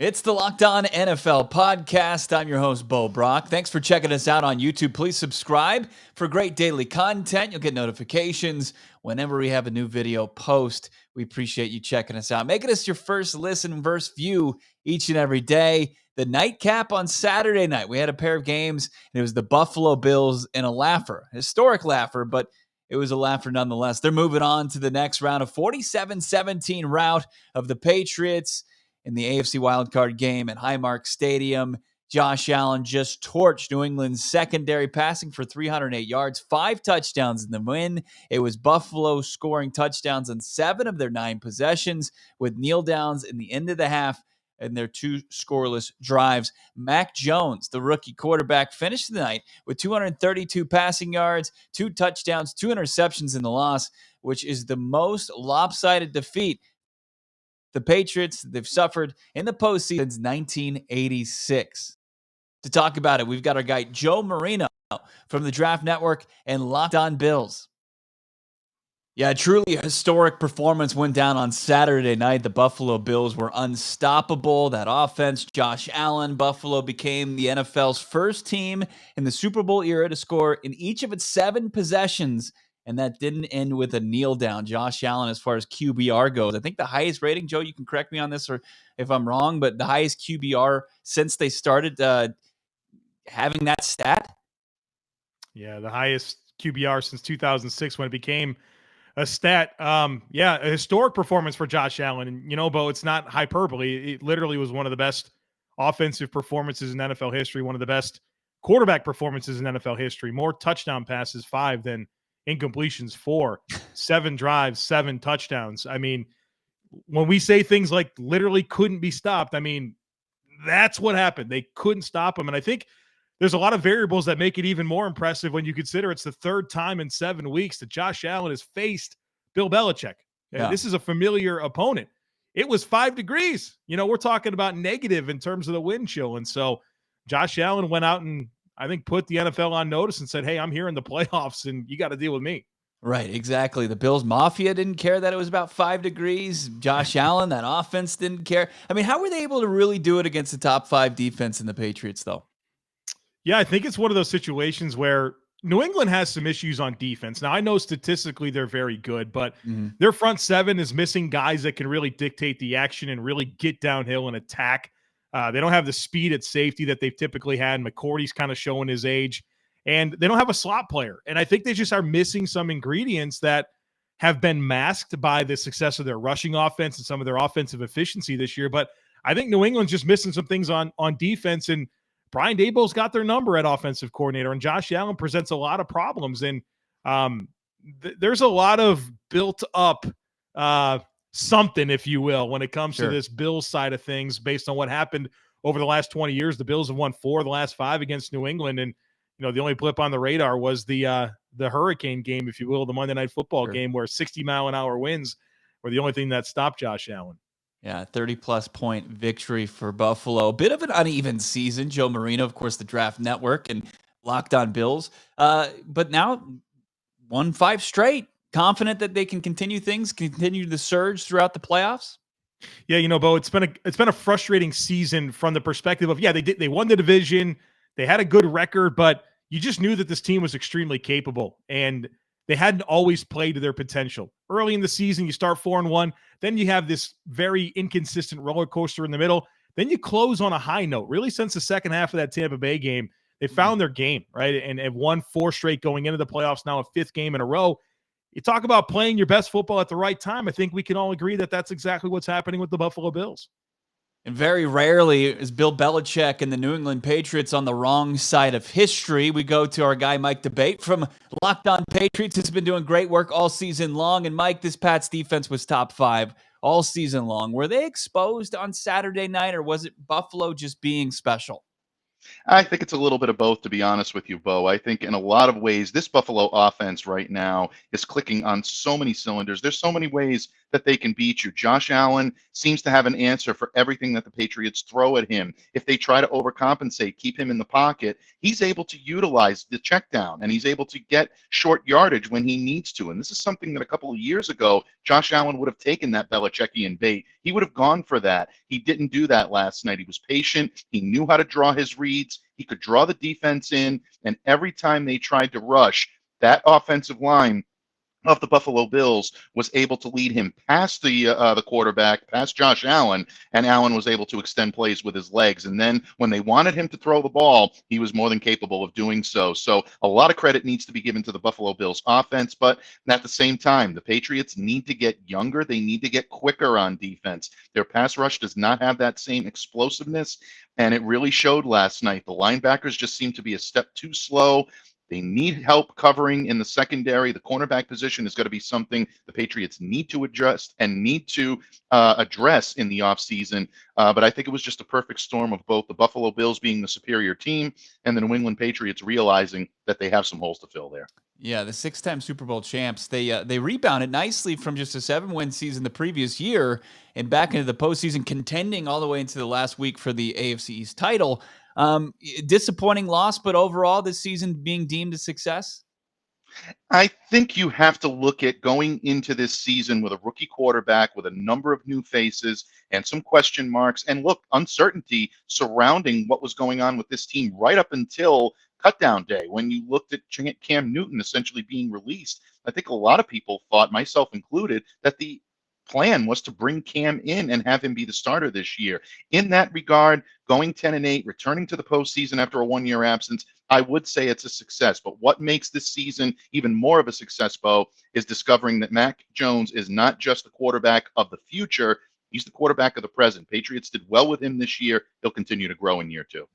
It's the Locked On NFL podcast. I'm your host, Bo Brock. Thanks for checking us out on YouTube. Please subscribe for great daily content. You'll get notifications whenever we have a new video post. We appreciate you checking us out. Making us your first listen, first view each and every day. The nightcap on Saturday night, we had a pair of games, and it was the Buffalo Bills and a laugher. Historic laugher, but it was a laugher nonetheless. They're moving on to the next round, of 47-17 rout of the Patriots in the AFC wildcard game at Highmark Stadium. Josh Allen just torched New England's secondary, passing for 308 yards, 5 touchdowns in the win. It was Buffalo scoring touchdowns on 7 of their 9 possessions with kneel downs in the end of the half and their 2 scoreless drives. Mac Jones, the rookie quarterback, finished the night with 232 passing yards, 2 touchdowns, 2 interceptions in the loss, which is the most lopsided defeat the Patriots they've suffered in the postseason since 1986. To talk about it, we've got our guy Joe Marino from the Draft Network and Locked On Bills. Yeah, truly a historic performance went down on Saturday night. The Buffalo Bills were unstoppable. That offense, Josh Allen, Buffalo became the NFL's first team in the Super Bowl era to score in each of its 7 possessions, and that didn't end with a kneel down. Josh Allen, as far as QBR goes, I think the highest rating, Joe, you can correct me on this or if I'm wrong, but the highest QBR since they started having that stat. Yeah, the highest QBR since 2006 when it became a stat. A historic performance for Josh Allen. And, Bo, it's not hyperbole. It literally was one of the best offensive performances in NFL history, one of the best quarterback performances in NFL history. More touchdown passes, 5, than incompletions, 4, 7 drives, 7 touchdowns. I mean, when we say things like literally couldn't be stopped, I mean, that's what happened. They couldn't stop him. And I think there's a lot of variables that make it even more impressive when you consider it's the 3rd time in 7 weeks that Josh Allen has faced Bill Belichick. Yeah. This is a familiar opponent. It was 5 degrees. We're talking about negative in terms of the wind chill. And so Josh Allen went out and I think put the NFL on notice and said, hey, I'm here in the playoffs and you got to deal with me. Right, exactly. The Bills Mafia didn't care that it was about 5 degrees. Josh Allen, that offense didn't care. I mean, how were they able to really do it against the top 5 defense in the Patriots, though? Yeah, I think it's one of those situations where New England has some issues on defense. Now, I know statistically they're very good, but their front 7 is missing guys that can really dictate the action and really get downhill and attack. They don't have the speed at safety that they've typically had. McCourty's kind of showing his age, and they don't have a slot player. And I think they just are missing some ingredients that have been masked by the success of their rushing offense and some of their offensive efficiency this year. But I think New England's just missing some things on defense, and Brian Daboll's got their number at offensive coordinator, and Josh Allen presents a lot of problems. And there's a lot of built up something, if you will, when it comes to this Bills side of things based on what happened over the last 20 years. The Bills have won 4 of the last 5 against New England. And, the only blip on the radar was the hurricane game, if you will, the Monday Night Football game where 60-mile-an-hour winds were the only thing that stopped Josh Allen. Yeah, 30-plus point victory for Buffalo. A bit of an uneven season. Joe Marino, of course, the Draft Network and Locked On Bills. But now won 5 straight. Confident that they can continue the surge throughout the playoffs? Yeah, Bo, it's been a frustrating season from the perspective of, they won the division. They had a good record, but you just knew that this team was extremely capable, and they hadn't always played to their potential. Early in the season, you start 4-1. Then you have this very inconsistent roller coaster in the middle. Then you close on a high note. Really, since the second half of that Tampa Bay game, they found their game, right? And have won 4 straight going into the playoffs, now a 5th game in a row. You talk about playing your best football at the right time. I think we can all agree that that's exactly what's happening with the Buffalo Bills. And very rarely is Bill Belichick and the New England Patriots on the wrong side of history. We go to our guy Mike Debate from Locked On Patriots. Has been doing great work all season long. And Mike, this Pats defense was top 5 all season long. Were they exposed on Saturday night, or was it Buffalo just being special? I think it's a little bit of both, to be honest with you, Bo. I think in a lot of ways, this Buffalo offense right now is clicking on so many cylinders. There's so many ways that they can beat you. Josh Allen seems to have an answer for everything that the Patriots throw at him. If they try to overcompensate, keep him in the pocket, he's able to utilize the check down and he's able to get short yardage when he needs to. And this is something that a couple of years ago, Josh Allen would have taken that Belichickian bait. He would have gone for that. He didn't do that last night. He was patient. He knew how to draw his reads. He could draw the defense in. And every time they tried to rush, that offensive line of the Buffalo Bills was able to lead him past the quarterback, past Josh Allen, and Allen was able to extend plays with his legs. And then when they wanted him to throw the ball, he was more than capable of doing so. So a lot of credit needs to be given to the Buffalo Bills offense, but at the same time, the Patriots need to get younger. They need to get quicker on defense. Their pass rush does not have that same explosiveness, and it really showed last night. The linebackers just seem to be a step too slow. They need help covering in the secondary. The cornerback position is going to be something the Patriots need to adjust and need to address in the offseason. But I think it was just a perfect storm of both the Buffalo Bills being the superior team and the New England Patriots realizing that they have some holes to fill there. Yeah, the 6-time Super Bowl champs, they rebounded nicely from just a 7-win season the previous year and back into the postseason, contending all the way into the last week for the AFC East title. Disappointing loss, but overall this season being deemed a success? I think you have to look at going into this season with a rookie quarterback, with a number of new faces and some question marks, and look, uncertainty surrounding what was going on with this team right up until cutdown day when you looked at Cam Newton essentially being released. I think a lot of people thought, myself included, that the plan was to bring Cam in and have him be the starter this year. In that regard, going 10-8, returning to the postseason after a 1-year absence, I would say it's a success. But what makes this season even more of a success, Bo, is discovering that Mac Jones is not just the quarterback of the future, he's the quarterback of the present. Patriots did well with him this year. He'll continue to grow in year 2.